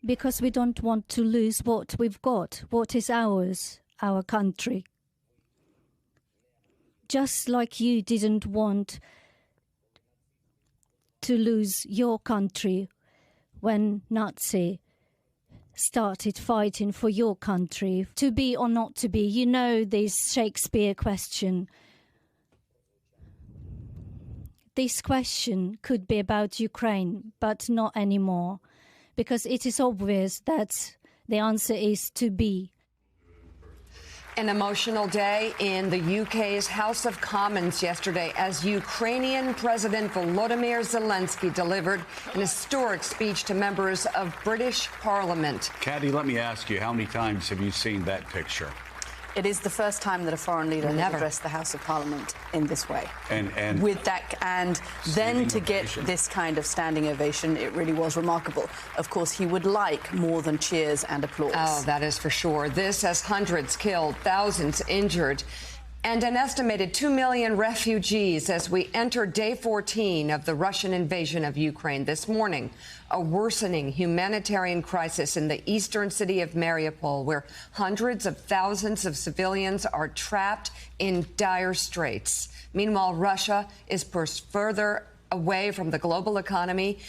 because we don't want to lose what we've got, what is ours, our country. Just like you didn't want to lose your country when Nazi started fighting for your country, to be or not to be. You know this Shakespeare question. This question could be about Ukraine, but not anymore, because it is obvious that the answer is to be. An emotional day in the UK's House of Commons yesterday as Ukrainian President Volodymyr Zelensky delivered an historic speech to members of British Parliament. Kathy, let me ask you, how many times have you seen that picture? It is the first time that a foreign leader has addressed the House of Parliament in this way. And with that, and then to get this kind of standing ovation, it really was remarkable. Of course, he would like more than cheers and applause. Oh, that is for sure. This has hundreds killed, thousands injured, and an estimated 2 million refugees as we enter day 14 of the Russian invasion of Ukraine this morning. A worsening humanitarian crisis in the eastern city of Mariupol, where hundreds of thousands of civilians are trapped in dire straits. Meanwhile, Russia is pushed further away from the global economy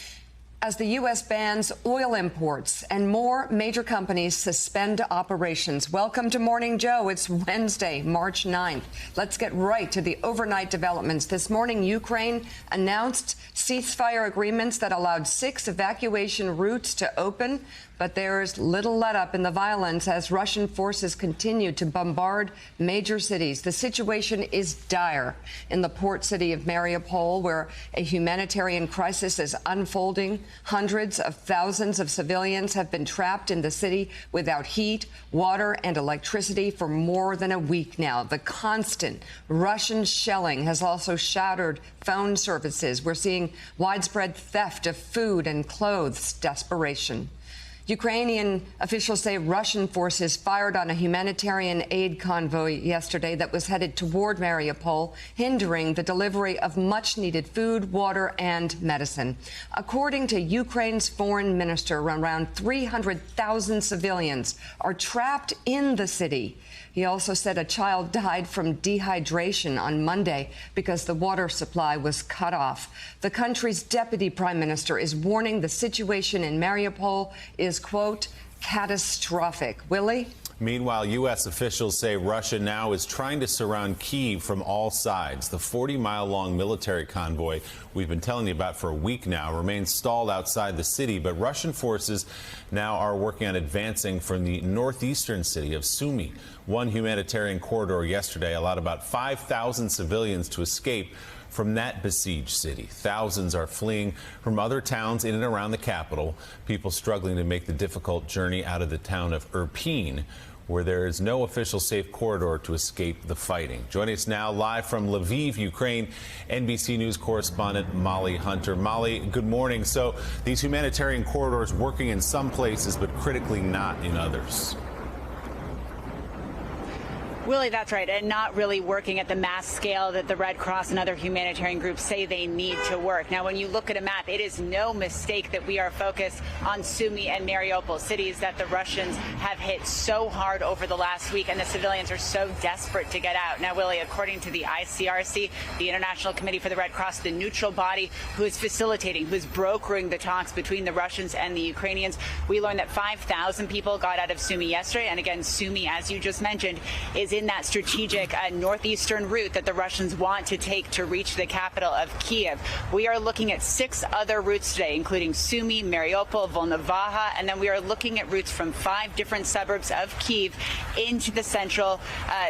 as the U.S. bans oil imports and more major companies suspend operations. Welcome to Morning Joe. It's Wednesday, March 9th. Let's get right to the overnight developments. This morning, Ukraine announced ceasefire agreements that allowed 6 evacuation routes to open. But there's little let-up in the violence as Russian forces continue to bombard major cities. The situation is dire in the port city of Mariupol, where a humanitarian crisis is unfolding. Hundreds of thousands of civilians have been trapped in the city without heat, water, and electricity for more than a week now. The constant Russian shelling has also shattered phone services. We're seeing widespread theft of food and clothes, desperation. Ukrainian officials say Russian forces fired on a humanitarian aid convoy yesterday that was headed toward Mariupol, hindering the delivery of much-needed food, water, and medicine. According to Ukraine's foreign minister, around 300,000 civilians are trapped in the city. He also said a child died from dehydration on Monday because the water supply was cut off. The country's deputy prime minister is warning the situation in Mariupol is, quote, catastrophic. Willie? Meanwhile, U.S. officials say Russia now is trying to surround Kyiv from all sides. The 40-mile-long military convoy we've been telling you about for a week now remains stalled outside the city, but Russian forces now are working on advancing from the northeastern city of Sumy. One humanitarian corridor yesterday allowed about 5,000 civilians to escape from that besieged city. Thousands are fleeing from other towns in and around the capital, people struggling to make the difficult journey out of the town of Irpin, where there is no official safe corridor to escape the fighting. Joining us now live from Lviv, Ukraine, NBC News correspondent Molly Hunter. Molly, good morning. So these humanitarian corridors working in some places, but critically not in others. Willie, that's right, and not really working at the mass scale that the Red Cross and other humanitarian groups say they need to work. Now, when you look at a map, it is no mistake that we are focused on Sumy and Mariupol, cities that the Russians have hit so hard over the last week, and the civilians are so desperate to get out. Now, Willie, according to the ICRC, the International Committee for the Red Cross, the neutral body who is facilitating, who is brokering the talks between the Russians and the Ukrainians, we learned that 5,000 people got out of Sumy yesterday, and again, Sumy, as you just mentioned, is in that strategic northeastern route that the Russians want to take to reach the capital of Kyiv. We are looking at 6 other routes today, including Sumy, Mariupol, Volnovakha, and then we are looking at routes from 5 different suburbs of Kyiv into the central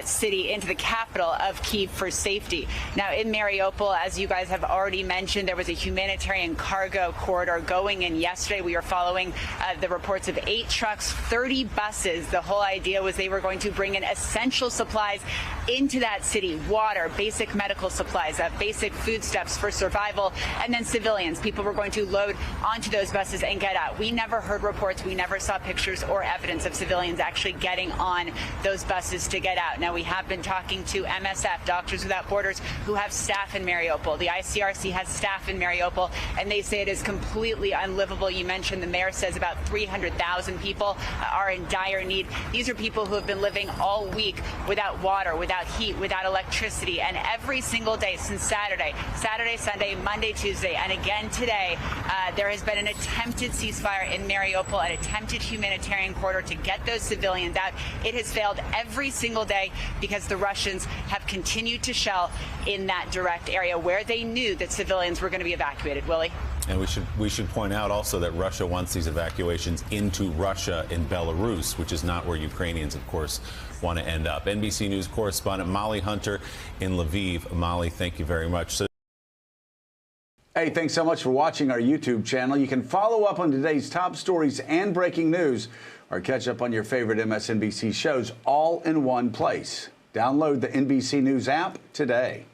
city, into the capital of Kyiv for safety. Now, in Mariupol, as you guys have already mentioned, there was a humanitarian cargo corridor going in yesterday. We are following the reports of 8 trucks, 30 buses. The whole idea was they were going to bring in essential supplies into that city, water, basic medical supplies, basic foodstuffs for survival, and then civilians. People were going to load onto those buses and get out. We never heard reports, we never saw pictures or evidence of civilians actually getting on those buses to get out. Now, we have been talking to MSF, Doctors Without Borders, who have staff in Mariupol. The ICRC has staff in Mariupol, and they say it is completely unlivable. You mentioned the mayor says about 300,000 people are in dire need. These are people who have been living all week without water, without heat, without electricity, and every single day since Saturday, Sunday, Monday, Tuesday, and again today, there has been an attempted ceasefire in Mariupol, an attempted humanitarian corridor to get those civilians out. It has failed every single day because the Russians have continued to shell in that direct area where they knew that civilians were going to be evacuated. Willie? And we should point out also that Russia wants these evacuations into Russia and Belarus, which is not where Ukrainians, of course, want to end up. NBC News correspondent Molly Hunter in Lviv. Molly, thank you very much. Hey, thanks so much for watching our YouTube channel. You can follow up on today's top stories and breaking news, or catch up on your favorite MSNBC shows all in one place. Download the NBC News app today.